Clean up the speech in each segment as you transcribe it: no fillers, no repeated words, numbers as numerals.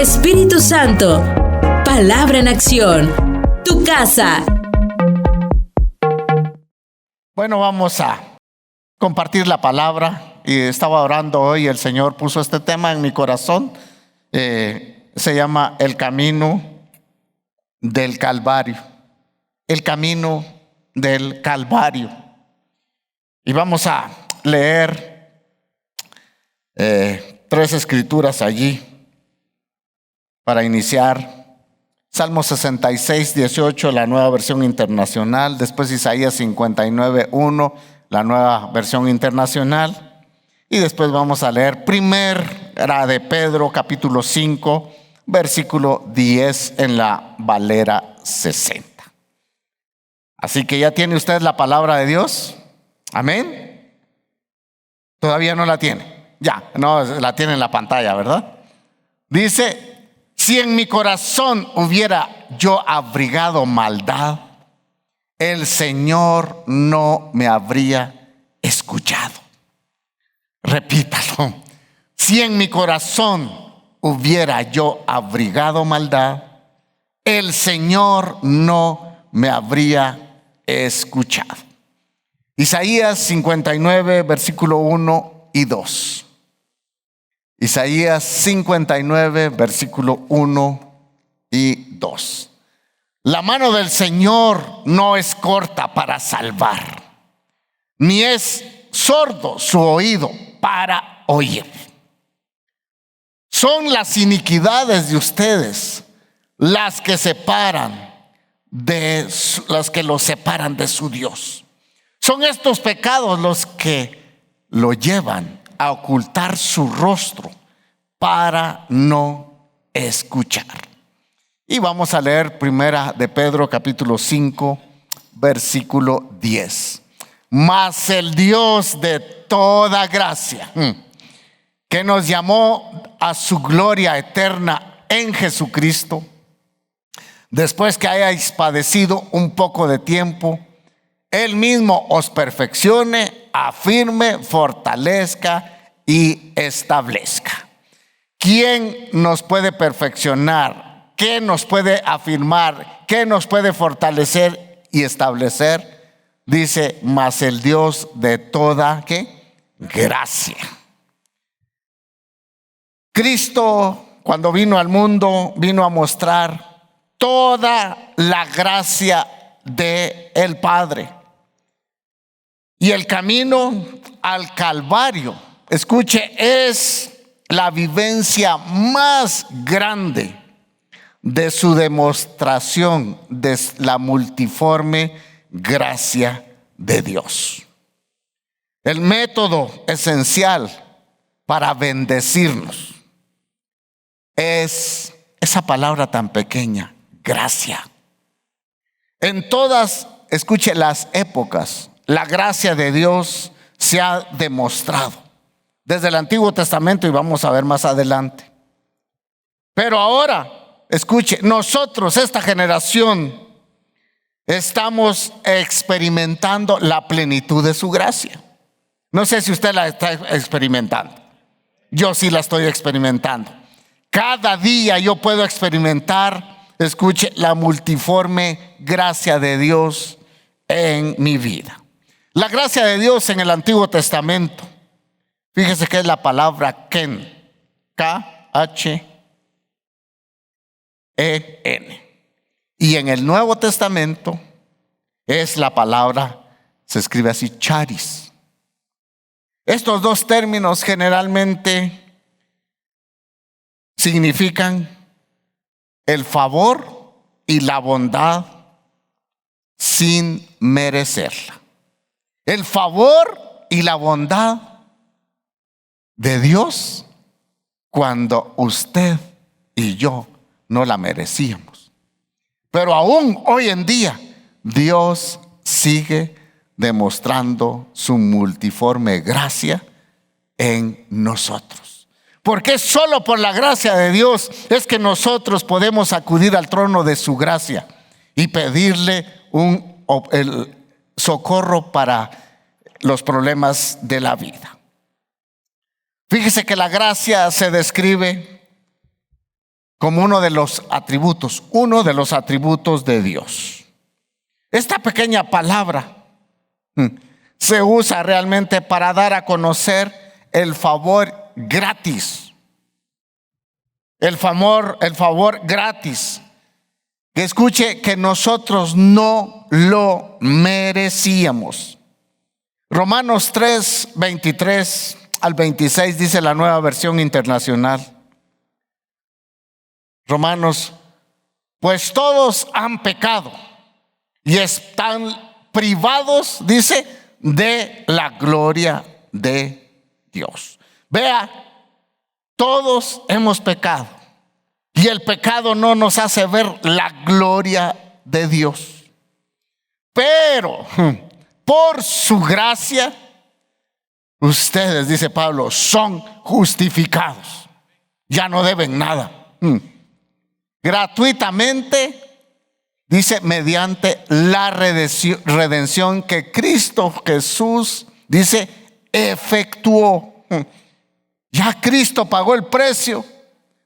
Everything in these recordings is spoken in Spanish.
Espíritu Santo, palabra en acción, tu casa. Bueno, vamos a compartir la palabra. Y estaba orando hoy, el Señor puso este tema en mi corazón. Se llama el camino del Calvario. El camino del Calvario. Y vamos a leer 3 escrituras allí para iniciar. Salmo 66, 18, la Nueva Versión Internacional. Después Isaías 59, 1, la Nueva Versión Internacional. Y después vamos a leer Primera de Pedro, capítulo 5, versículo 10 en la Valera 60. Así que ya tiene usted la palabra de Dios. Amén. Todavía no la tiene. Ya, no la tiene en la pantalla, ¿verdad? Dice: si en mi corazón hubiera yo abrigado maldad, el Señor no me habría escuchado. Repítalo. Si en mi corazón hubiera yo abrigado maldad, el Señor no me habría escuchado. Isaías 59, versículo 1 y 2. Isaías 59, versículo 1 y 2. La mano del Señor no es corta para salvar, ni es sordo su oído para oír. Son las iniquidades de ustedes las que los separan de su Dios. Son estos pecados los que lo llevan a ocultar su rostro para no escuchar. Y vamos a leer Primera de Pedro, capítulo 5, versículo 10. Mas el Dios de toda gracia, que nos llamó a su gloria eterna en Jesucristo, después que hayáis padecido un poco de tiempo, Él mismo os perfeccione, afirme, fortalezca y establezca. ¿Quién nos puede perfeccionar? ¿Qué nos puede afirmar? ¿Qué nos puede fortalecer y establecer? Dice: mas el Dios de toda ¿qué? Gracia. Cristo, cuando vino al mundo, vino a mostrar toda la gracia del Padre. Y el camino al Calvario, escuche, es la vivencia más grande de su demostración de la multiforme gracia de Dios. El método esencial para bendecirnos es esa palabra tan pequeña: gracia. En todas, escuche, las épocas, la gracia de Dios se ha demostrado desde el Antiguo Testamento, y vamos a ver más adelante. Pero ahora, escuche, nosotros, esta generación, estamos experimentando la plenitud de su gracia. No sé si usted la está experimentando. Yo sí la estoy experimentando. Cada día yo puedo experimentar, escuche, la multiforme gracia de Dios en mi vida. La gracia de Dios en el Antiguo Testamento, fíjese que es la palabra Ken, K-H-E-N. Y en el Nuevo Testamento es la palabra, se escribe así, charis. Estos dos términos generalmente significan el favor y la bondad sin merecerla. El favor y la bondad de Dios cuando usted y yo no la merecíamos. Pero aún hoy en día Dios sigue demostrando su multiforme gracia en nosotros. Porque solo por la gracia de Dios es que nosotros podemos acudir al trono de su gracia y pedirle el socorro para los problemas de la vida. Fíjese que la gracia se describe como uno de los atributos de Dios. Esta pequeña palabra se usa realmente para dar a conocer el favor gratis. El favor gratis. Que escuche, que nosotros no lo merecíamos. Romanos 3, 23 al 26 dice la Nueva Versión Internacional. Romanos, pues todos han pecado y están privados, dice, de la gloria de Dios. Vea, todos hemos pecado y el pecado no nos hace ver la gloria de Dios. Pero por su gracia, ustedes, dice Pablo, son justificados. Ya no deben nada. Gratuitamente, dice, mediante la redención que Cristo Jesús, dice, efectuó. Ya Cristo pagó el precio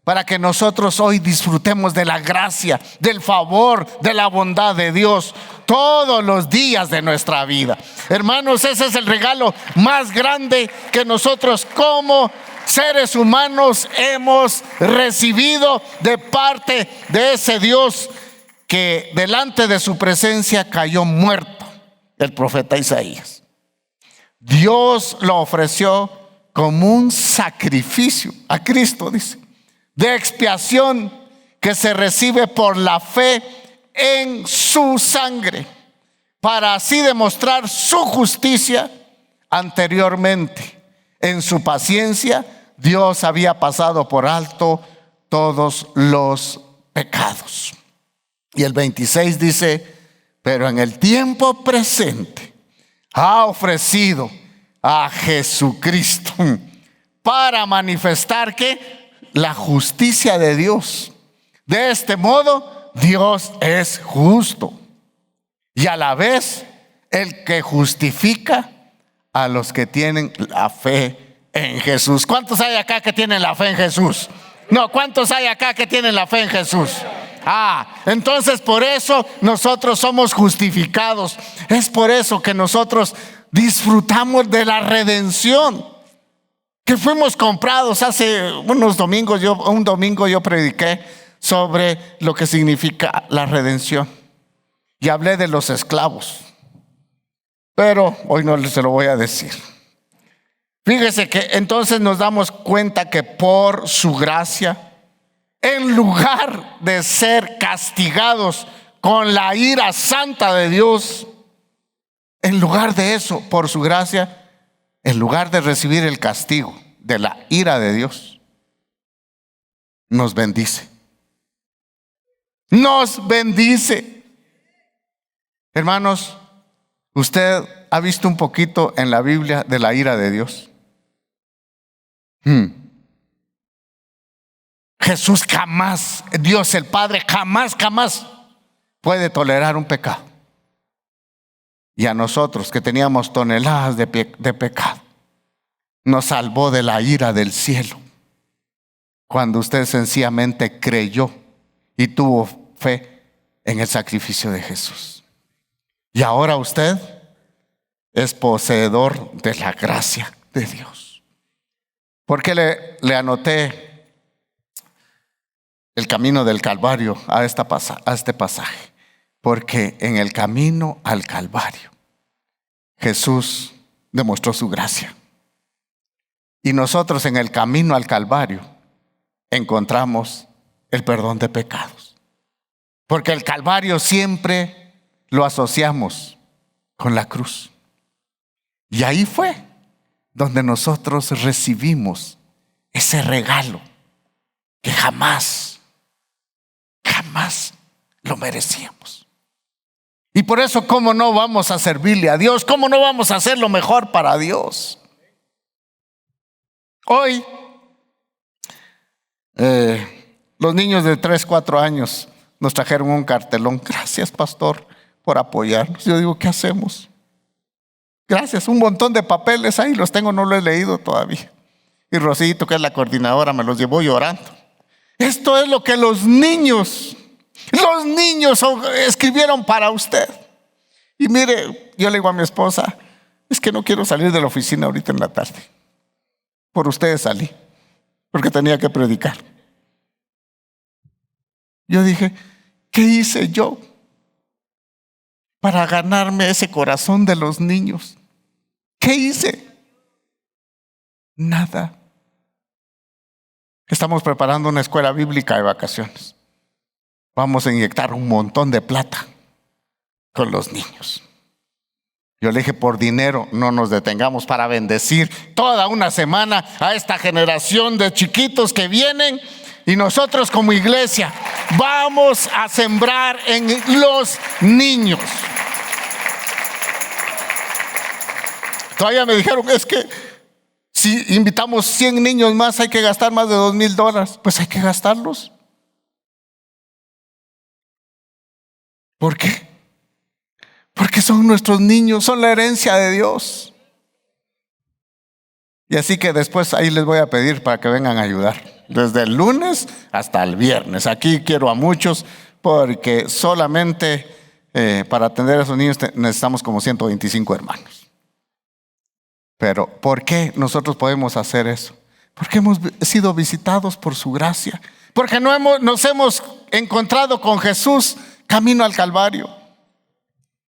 para que nosotros hoy disfrutemos de la gracia, del favor, de la bondad de Dios todos los días de nuestra vida. Hermanos, ese es el regalo más grande que nosotros como seres humanos hemos recibido de parte de ese Dios que delante de su presencia cayó muerto, el profeta Isaías. Dios lo ofreció como un sacrificio a Cristo, dice, de expiación que se recibe por la fe en su sangre, para así demostrar su justicia. Anteriormente, en su paciencia, Dios había pasado por alto todos los pecados. Y el 26 dice, pero en el tiempo presente ha ofrecido a Jesucristo para manifestar que la justicia de Dios. De este modo, Dios es justo y a la vez el que justifica a los que tienen la fe en Jesús. ¿Cuántos hay acá que tienen la fe en Jesús? No, ¿cuántos hay acá que tienen la fe en Jesús? Entonces por eso nosotros somos justificados. Es por eso que nosotros disfrutamos de la redención, que fuimos comprados. Hace unos domingos, un domingo yo prediqué sobre lo que significa la redención y hablé de los esclavos, pero hoy no se lo voy a decir. Fíjese que entonces nos damos cuenta que por su gracia, en lugar de ser castigados con la ira santa de Dios, en lugar de eso, por su gracia, en lugar de recibir el castigo de la ira de Dios, nos bendice. Nos bendice. Hermanos, ¿usted ha visto un poquito en la Biblia de la ira de Dios? Jesús jamás, Dios el Padre jamás puede tolerar un pecado. Y a nosotros que teníamos toneladas de pecado, nos salvó de la ira del cielo cuando usted sencillamente creyó y tuvo fe en el sacrificio de Jesús. Y ahora usted es poseedor de la gracia de Dios. ¿Por qué le anoté el camino del Calvario a este pasaje? Porque en el camino al Calvario Jesús demostró su gracia. Y nosotros en el camino al Calvario encontramos el perdón de pecados. Porque el Calvario siempre lo asociamos con la cruz. Y ahí fue donde nosotros recibimos ese regalo que jamás lo merecíamos. Y por eso, ¿cómo no vamos a servirle a Dios? ¿Cómo no vamos a hacer lo mejor para Dios? Hoy, los niños de 3, 4 años nos trajeron un cartelón. Gracias, pastor, por apoyarnos. Yo digo, ¿qué hacemos? Gracias, un montón de papeles ahí, los tengo, no los he leído todavía. Y Rosito, que es la coordinadora, me los llevó llorando. Esto es lo que los niños escribieron para usted. Y mire, yo le digo a mi esposa, es que no quiero salir de la oficina ahorita en la tarde. Por ustedes salí, porque tenía que predicar. Yo dije, ¿qué hice yo para ganarme ese corazón de los niños? ¿Qué hice? Nada. Estamos preparando una escuela bíblica de vacaciones. Vamos a inyectar un montón de plata con los niños. Yo le dije, por dinero no nos detengamos para bendecir toda una semana a esta generación de chiquitos que vienen, y nosotros como iglesia vamos a sembrar en los niños. Todavía me dijeron, es que si invitamos 100 niños más hay que gastar más de $2,000. Pues hay que gastarlos. ¿Por qué? Porque son nuestros niños, son la herencia de Dios. Y así que después ahí les voy a pedir para que vengan a ayudar. Desde el lunes hasta el viernes. Aquí quiero a muchos, porque solamente para atender a esos niños necesitamos como 125 hermanos. Pero ¿por qué nosotros podemos hacer eso? Porque hemos sido visitados por su gracia. Porque nos hemos encontrado con Jesús camino al Calvario.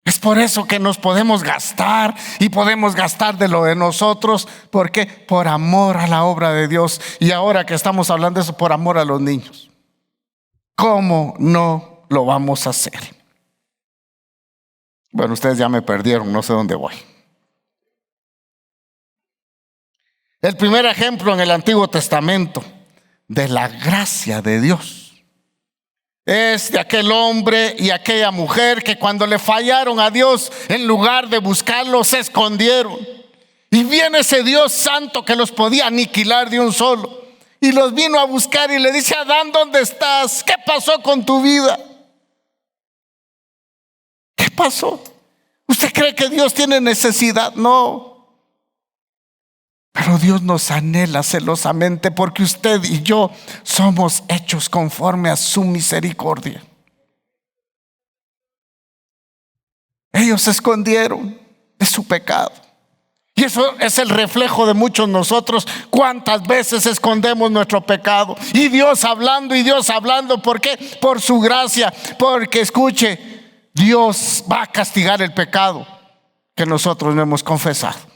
Es por eso que nos podemos gastar, y podemos gastar de lo de nosotros. ¿Por qué? Por amor a la obra de Dios. Y ahora que estamos hablando de eso, por amor a los niños. ¿Cómo no lo vamos a hacer? Bueno, ustedes ya me perdieron, no sé dónde voy. El primer ejemplo en el Antiguo Testamento de la gracia de Dios es de aquel hombre y aquella mujer que cuando le fallaron a Dios, en lugar de buscarlo, se escondieron. Y viene ese Dios santo que los podía aniquilar de un solo, y los vino a buscar y le dice: Adán, ¿dónde estás? ¿Qué pasó con tu vida? ¿Qué pasó? ¿Usted cree que Dios tiene necesidad? No. Pero Dios nos anhela celosamente, porque usted y yo somos hechos conforme a su misericordia. Ellos se escondieron de su pecado. Y eso es el reflejo de muchos nosotros. ¿Cuántas veces escondemos nuestro pecado? Y Dios hablando, ¿por qué? Por su gracia. Porque escuche, Dios va a castigar el pecado que nosotros no hemos confesado.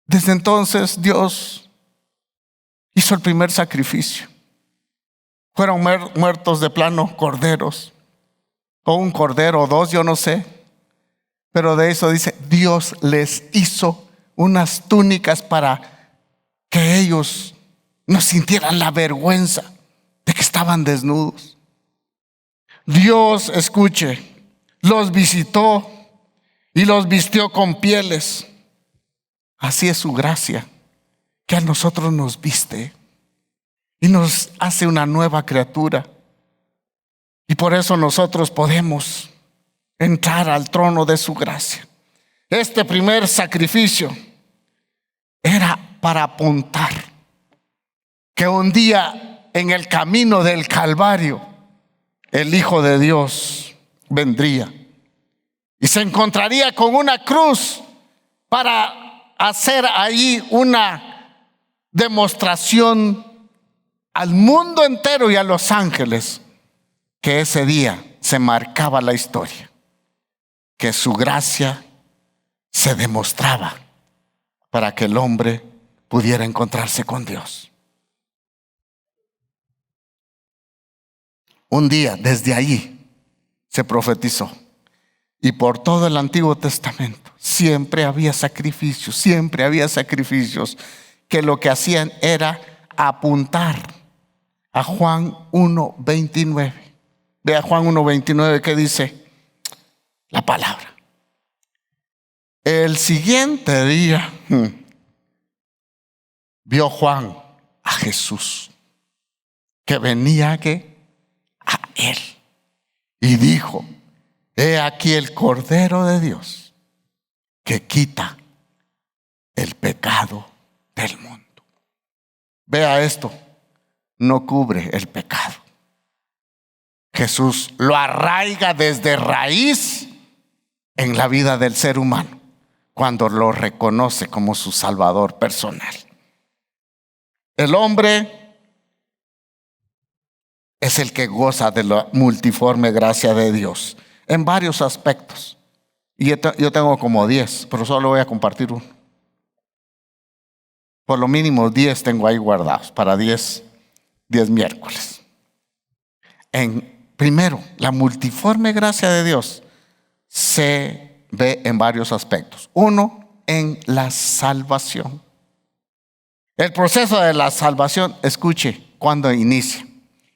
Desde entonces Dios hizo el primer sacrificio. Fueron muertos de plano corderos, o un cordero o dos, yo no sé. Pero de eso dice, Dios les hizo unas túnicas para que ellos no sintieran la vergüenza de que estaban desnudos. Dios, escuche, los visitó y los vistió con pieles. Así es su gracia, que a nosotros nos viste y nos hace una nueva criatura. Y por eso nosotros podemos entrar al trono de su gracia. Este primer sacrificio era para apuntar que un día en el camino del Calvario el Hijo de Dios vendría y se encontraría con una cruz para hacer ahí una demostración al mundo entero y a los ángeles que ese día se marcaba la historia, que su gracia se demostraba para que el hombre pudiera encontrarse con Dios. Un día desde allí se profetizó, y por todo el Antiguo Testamento siempre había sacrificios que lo que hacían era apuntar a Juan 1:29. Vea Juan 1:29 que dice la palabra. El siguiente día vio Juan a Jesús que venía a él, y dijo: He aquí el Cordero de Dios que quita el pecado del mundo. Vea esto, no cubre el pecado. Jesús lo arraiga desde raíz en la vida del ser humano cuando lo reconoce como su Salvador personal. El hombre es el que goza de la multiforme gracia de Dios en varios aspectos. Y yo tengo como 10, pero solo voy a compartir uno. Por lo mínimo 10 tengo ahí guardados para 10 miércoles. Primero, la multiforme gracia de Dios se ve en varios aspectos. Uno, en la salvación. El proceso de la salvación, escuche, ¿cuándo inicia?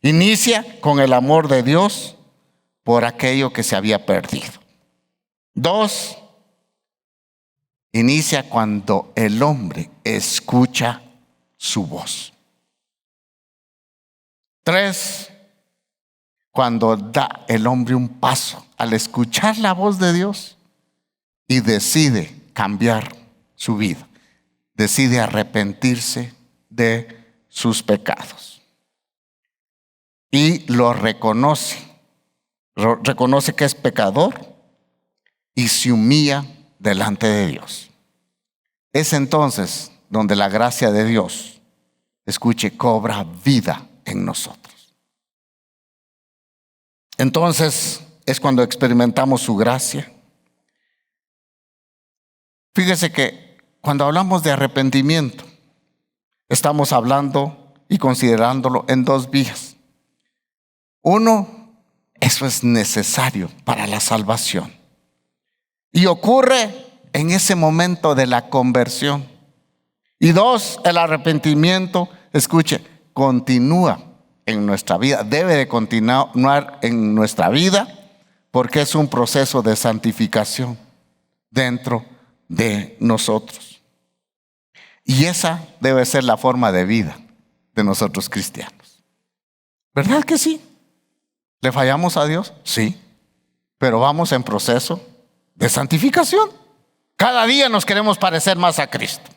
Inicia con el amor de Dios por aquello que se había perdido. 2, inicia cuando el hombre escucha su voz. 3, cuando da el hombre un paso al escuchar la voz de Dios y decide cambiar su vida, decide arrepentirse de sus pecados y lo reconoce que es pecador y se humilla delante de Dios. Es entonces donde la gracia de Dios, escuche, cobra vida en nosotros. Entonces es cuando experimentamos su gracia. Fíjese que cuando hablamos de arrepentimiento, estamos hablando y considerándolo en 2 vías. Uno, eso es necesario para la salvación. Y ocurre en ese momento de la conversión. Y 2, el arrepentimiento, escuche, continúa en nuestra vida, debe de continuar en nuestra vida porque es un proceso de santificación dentro de nosotros. Y esa debe ser la forma de vida de nosotros cristianos. ¿Verdad que sí? ¿Le fallamos a Dios? Sí, pero vamos en proceso de santificación. Cada día nos queremos parecer más a Cristo.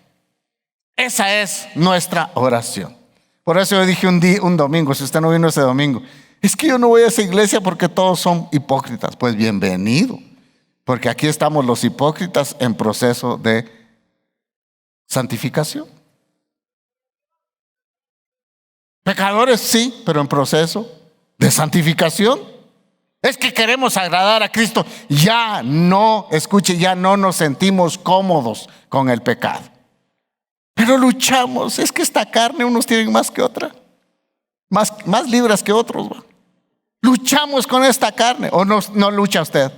Esa es nuestra oración. Por eso yo dije un domingo, si usted no vino ese domingo, es que yo no voy a esa iglesia porque todos son hipócritas. Pues bienvenido, porque aquí estamos los hipócritas en proceso de santificación. Pecadores sí, pero en proceso de santificación. Es que queremos agradar a Cristo. Ya no nos sentimos cómodos con el pecado. Pero luchamos. Es que esta carne unos tienen más que otra. Más libras que otros. Luchamos con esta carne. ¿O no lucha usted?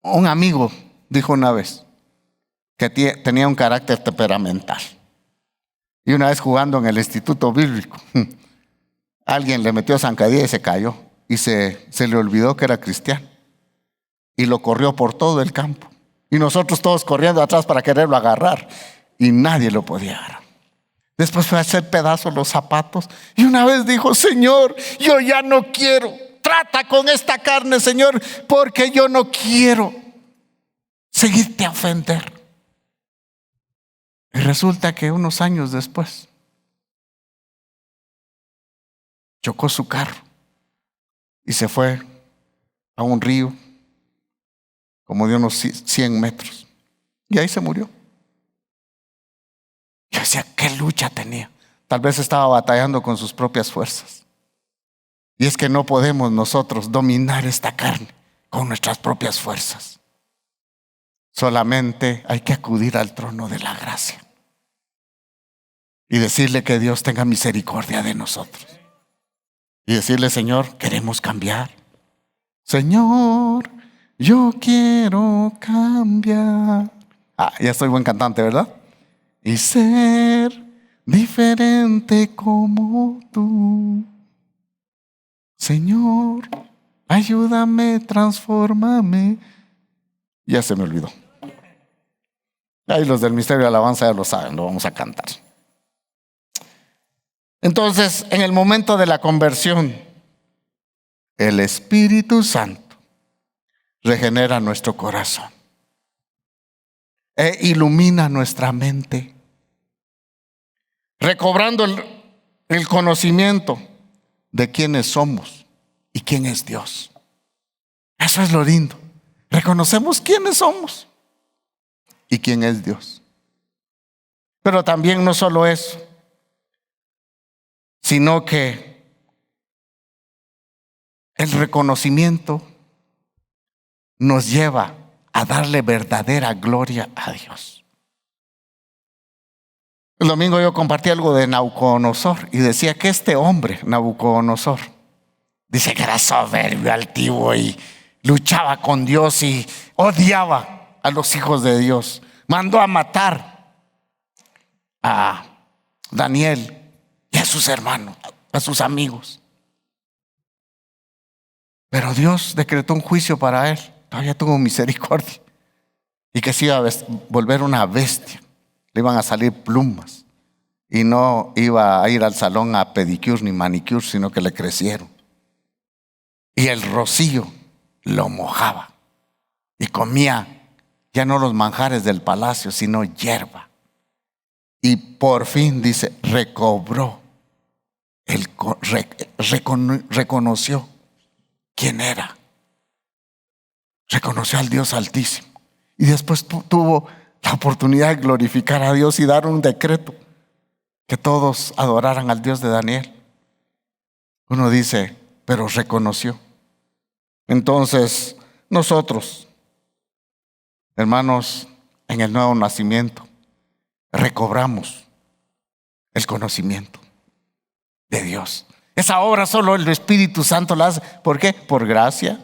Un amigo dijo una vez que tenía un carácter temperamental. Y una vez jugando en el instituto bíblico, alguien le metió zancadilla y se cayó. Y se le olvidó que era cristiano. Y lo corrió por todo el campo. Y nosotros todos corriendo atrás para quererlo agarrar. Y nadie lo podía agarrar. Después fue a hacer pedazos los zapatos. Y una vez dijo: Señor, yo ya no quiero. Trata con esta carne, Señor, porque yo no quiero seguirte a ofender. Y resulta que unos años después chocó su carro y se fue a un río como de unos 100 metros y ahí se murió. Yo decía, ¿qué lucha tenía? Tal vez estaba batallando con sus propias fuerzas. Y es que no podemos nosotros dominar esta carne con nuestras propias fuerzas. Solamente hay que acudir al trono de la gracia y decirle que Dios tenga misericordia de nosotros. Y decirle: Señor, queremos cambiar. Señor, yo quiero cambiar. Ya estoy buen cantante, ¿verdad? Y ser diferente como tú. Señor, ayúdame, transfórmame. Ya se me olvidó. Ahí los del misterio de alabanza ya lo saben, lo vamos a cantar. Entonces, en el momento de la conversión, el Espíritu Santo regenera nuestro corazón. e ilumina nuestra mente, recobrando el conocimiento de quiénes somos y quién es Dios. Eso es lo lindo. Reconocemos quiénes somos y quién es Dios. Pero también no solo eso, sino que el reconocimiento nos lleva a darle verdadera gloria a Dios. El domingo yo compartí algo de Nabucodonosor y decía que este hombre, Nabucodonosor, dice que era soberbio, altivo y luchaba con Dios y odiaba a los hijos de Dios. Mandó a matar a Daniel y a sus hermanos, a sus amigos. Pero Dios decretó un juicio para él. Todavía tuvo misericordia. Y que se iba a volver una bestia. Le iban a salir plumas. Y no iba a ir al salón a pedicure ni manicure, sino que le crecieron. Y el rocío lo mojaba. Y comía ya no los manjares del palacio, sino hierba. Y por fin, dice, recobró. Reconoció quién era. Reconoció al Dios Altísimo. Y después tuvo la oportunidad de glorificar a Dios y dar un decreto que todos adoraran al Dios de Daniel. Uno dice, pero reconoció. Entonces, nosotros, hermanos, en el nuevo nacimiento, recobramos el conocimiento de Dios. Esa obra solo el Espíritu Santo la hace. ¿Por qué? Por gracia.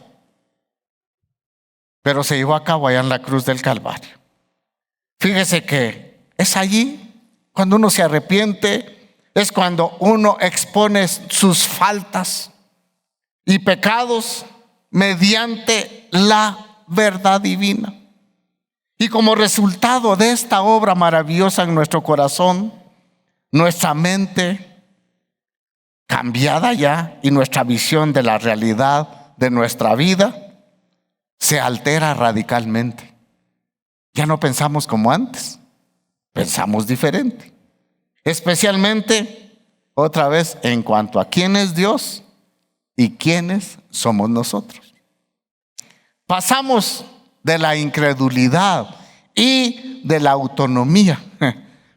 Pero se llevó a cabo allá en la cruz del Calvario. Fíjese que es allí cuando uno se arrepiente, es cuando uno expone sus faltas y pecados mediante la verdad divina. Y como resultado de esta obra maravillosa en nuestro corazón, nuestra mente cambiada ya y nuestra visión de la realidad de nuestra vida se altera radicalmente. Ya no pensamos como antes, pensamos diferente. Especialmente, otra vez, en cuanto a quién es Dios y quiénes somos nosotros. Pasamos de la incredulidad y de la autonomía.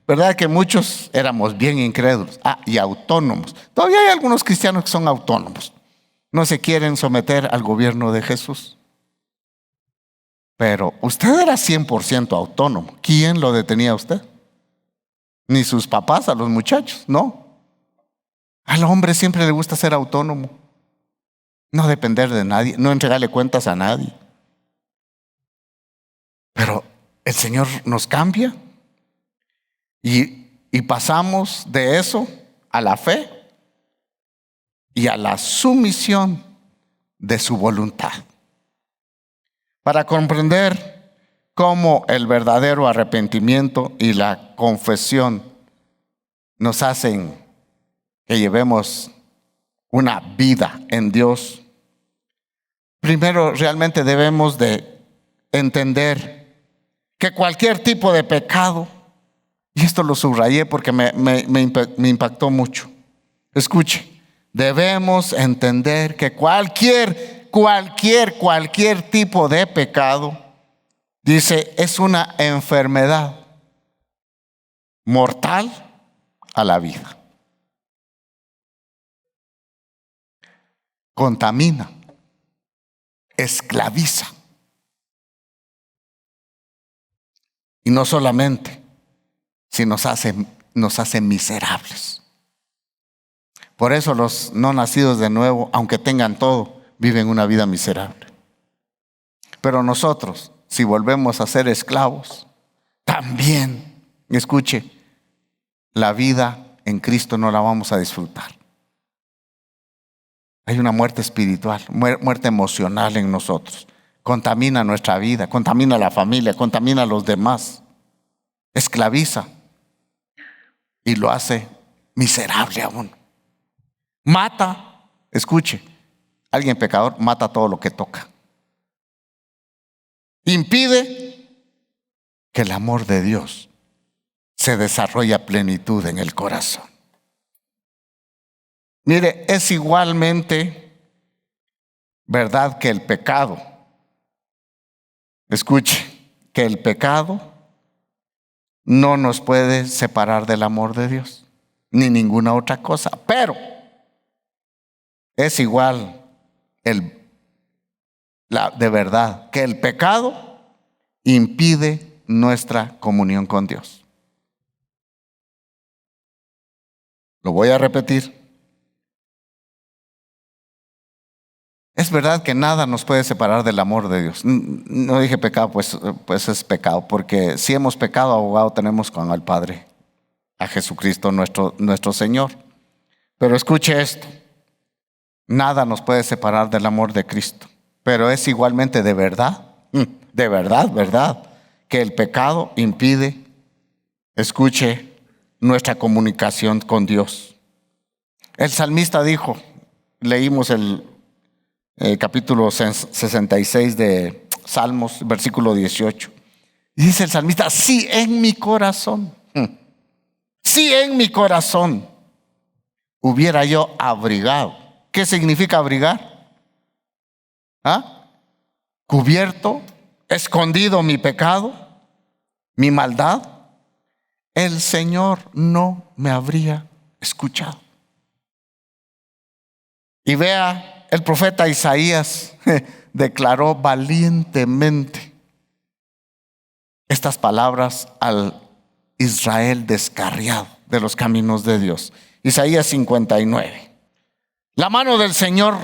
¿Verdad que muchos éramos bien incrédulos? Y autónomos. Todavía hay algunos cristianos que son autónomos. No se quieren someter al gobierno de Jesús. Pero usted era 100% autónomo. ¿Quién lo detenía a usted? Ni sus papás, a los muchachos, no. Al hombre siempre le gusta ser autónomo. No depender de nadie, no entregarle cuentas a nadie. Pero el Señor nos cambia y pasamos de eso a la fe y a la sumisión de su voluntad. Para comprender cómo el verdadero arrepentimiento y la confesión nos hacen que llevemos una vida en Dios, primero realmente debemos de entender que cualquier tipo de pecado, y esto lo subrayé porque me impactó mucho. Escuche, debemos entender que cualquier tipo de pecado, dice, es una enfermedad mortal a la vida. Contamina, esclaviza. Y no solamente, sino nos hace miserables. Por eso los no nacidos de nuevo, aunque tengan todo, viven una vida miserable. Pero nosotros, si volvemos a ser esclavos, también, escuche, la vida en Cristo no la vamos a disfrutar. Hay una muerte espiritual, muerte emocional en nosotros. Contamina nuestra vida, contamina la familia, contamina a los demás. Esclaviza y lo hace miserable a uno. Mata, escuche, alguien pecador mata todo lo que toca. Impide que el amor de Dios se desarrolla a plenitud en el corazón. Mire, es igualmente verdad que el pecado. Escuche, que el pecado no nos puede separar del amor de Dios, ni ninguna otra cosa. Pero es igual de verdad que el pecado impide nuestra comunión con Dios. Lo voy a repetir. Es verdad que nada nos puede separar del amor de Dios. No dije pecado, pues es pecado, porque si hemos pecado, abogado tenemos con el Padre, a Jesucristo nuestro Señor. Pero escuche esto, nada nos puede separar del amor de Cristo, pero es igualmente de verdad, verdad, que el pecado impide, escuche, nuestra comunicación con Dios. El salmista dijo, leímos el capítulo 66 de Salmos, versículo 18. Y dice el salmista, sí en mi corazón hubiera yo abrigado. ¿Qué significa abrigar? Cubierto, escondido mi pecado, mi maldad, el Señor no me habría escuchado. Y vea, el profeta Isaías declaró valientemente estas palabras al Israel descarriado de los caminos de Dios. Isaías 59. La mano del Señor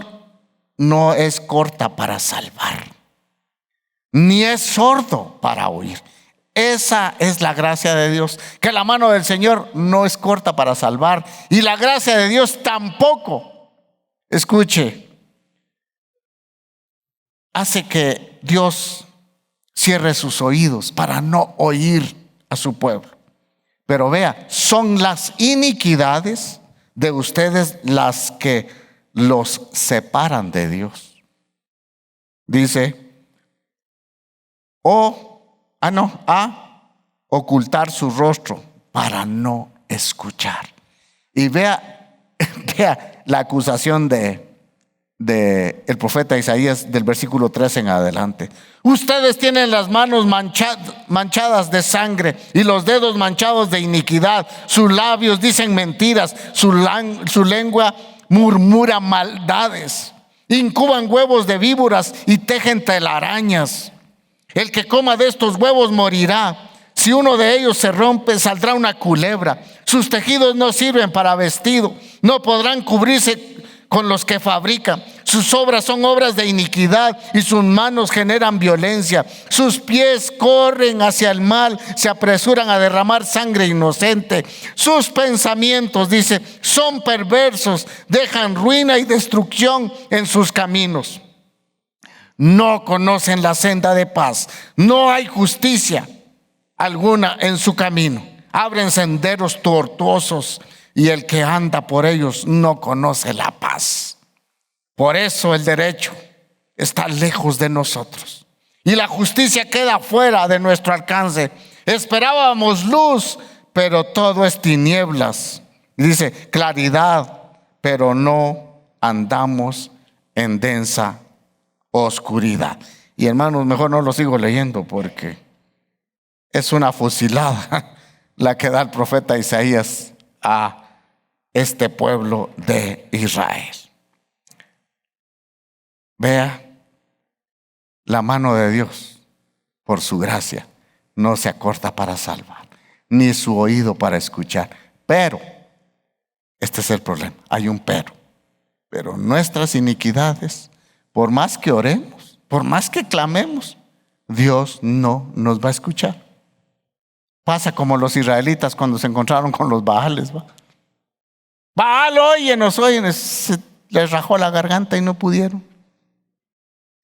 no es corta para salvar, ni es sordo para oír. Esa es la gracia de Dios, que la mano del Señor no es corta para salvar, y la gracia de Dios tampoco, escuche, hace que Dios cierre sus oídos para no oír a su pueblo. Pero vea, son las iniquidades de ustedes las que los separan de Dios. Dice, a ocultar su rostro para no escuchar. Y vea la acusación de el profeta Isaías del versículo 3 en adelante. Ustedes tienen las manos manchadas de sangre y los dedos manchados de iniquidad. Sus labios dicen mentiras, su lengua murmura maldades. Incuban huevos de víboras y tejen telarañas. El que coma de estos huevos morirá. Si uno de ellos se rompe, saldrá una culebra. Sus tejidos no sirven para vestido, no podrán cubrirse con los que fabrican. Sus obras son obras de iniquidad y sus manos generan violencia. Sus pies corren hacia el mal, se apresuran a derramar sangre inocente. Sus pensamientos, dice, son perversos, dejan ruina y destrucción en sus caminos. No conocen la senda de paz, no hay justicia alguna en su camino. Abren senderos tortuosos y el que anda por ellos no conoce la paz. Por eso el derecho está lejos de nosotros y la justicia queda fuera de nuestro alcance. Esperábamos luz, pero todo es tinieblas. Y dice claridad, pero no andamos en densa oscuridad. Y hermanos, mejor no lo sigo leyendo porque es una fusilada la que da el profeta Isaías a este pueblo de Israel. Vea, la mano de Dios, por su gracia, no se acorta para salvar, ni su oído para escuchar. Pero, este es el problema, hay un pero nuestras iniquidades, por más que oremos, por más que clamemos, Dios no nos va a escuchar. Pasa como los israelitas cuando se encontraron con los Baales. Baal, óyenos, les rajó la garganta y no pudieron.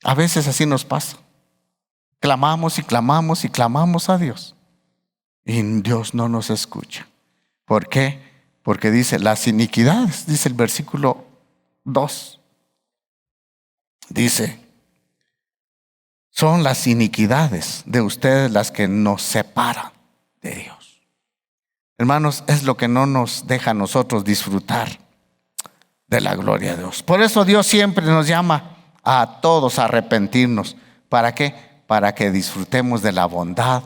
A veces así nos pasa. Clamamos y clamamos y clamamos a Dios y Dios no nos escucha. ¿Por qué? Porque dice las iniquidades, dice el versículo 2. Dice, Son las iniquidades de ustedes las que nos separan de Dios. Hermanos, es lo que no nos deja a nosotros disfrutar de la gloria de Dios. Por eso Dios siempre nos llama a todos a arrepentirnos. ¿Para qué? Para que disfrutemos de la bondad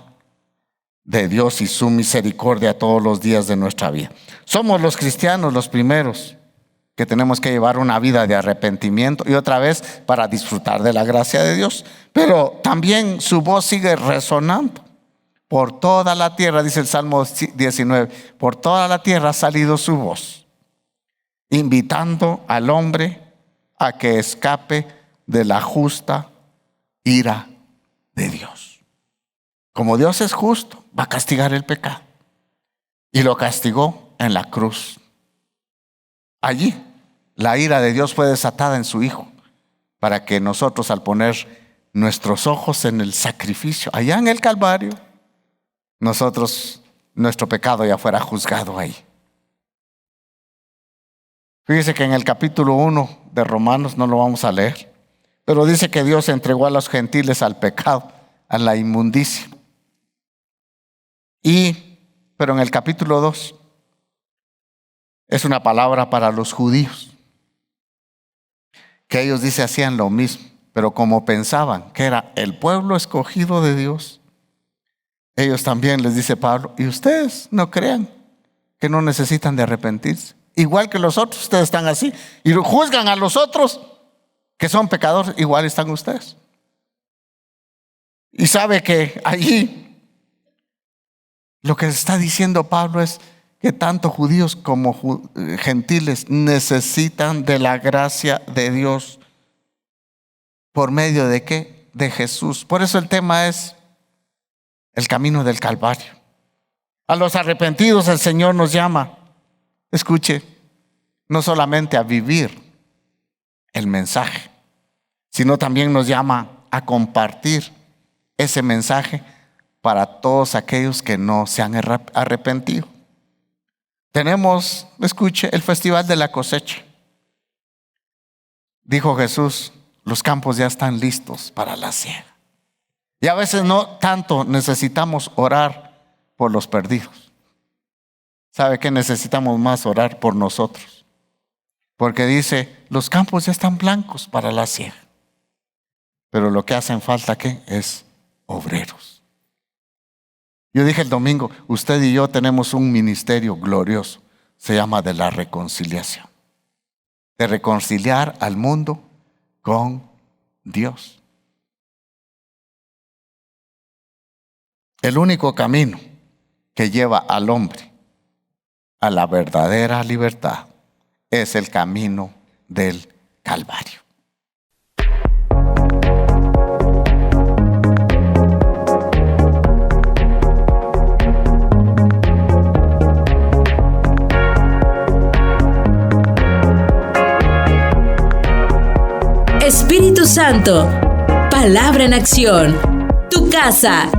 de Dios y su misericordia todos los días de nuestra vida. Somos los cristianos los primeros que tenemos que llevar una vida de arrepentimiento y otra vez para disfrutar de la gracia de Dios. Pero también su voz sigue resonando por toda la tierra, dice el Salmo 19, por toda la tierra ha salido su voz, invitando al hombre a que escape de la justa ira de Dios. Como Dios es justo, va a castigar el pecado. Y lo castigó en la cruz. Allí la ira de Dios fue desatada en su Hijo, para que nosotros, al poner nuestros ojos en el sacrificio allá en el Calvario, nuestro pecado ya fuera juzgado ahí. Fíjese que en el capítulo 1 de Romanos, no lo vamos a leer, pero dice que Dios entregó a los gentiles al pecado, a la inmundicia. Pero en el capítulo 2 es una palabra para los judíos, que ellos, dice, hacían lo mismo, pero como pensaban que era el pueblo escogido de Dios, ellos también, les dice Pablo, y ustedes no crean que no necesitan de arrepentirse. Igual que los otros, ustedes están así y juzgan a los otros que son pecadores, igual están ustedes. Y sabe que allí lo que está diciendo Pablo es que tanto judíos como gentiles necesitan de la gracia de Dios. ¿Por medio de qué? De Jesús. Por eso el tema es el camino del Calvario. A los arrepentidos el Señor nos llama, escuche, no solamente a vivir el mensaje, sino también nos llama a compartir ese mensaje para todos aquellos que no se han arrepentido. Tenemos, escuche, el Festival de la Cosecha. Dijo Jesús, los campos ya están listos para la siega. Y a veces no tanto necesitamos orar por los perdidos. ¿Sabe qué? Necesitamos más orar por nosotros. Porque dice, los campos ya están blancos para la siega. Pero lo que hacen falta, ¿qué? Es obreros. Yo dije el domingo, usted y yo tenemos un ministerio glorioso. Se llama de la reconciliación. De reconciliar al mundo con Dios. El único camino que lleva al hombre a la verdadera libertad es el camino del Calvario. Espíritu Santo, palabra en acción. Tu casa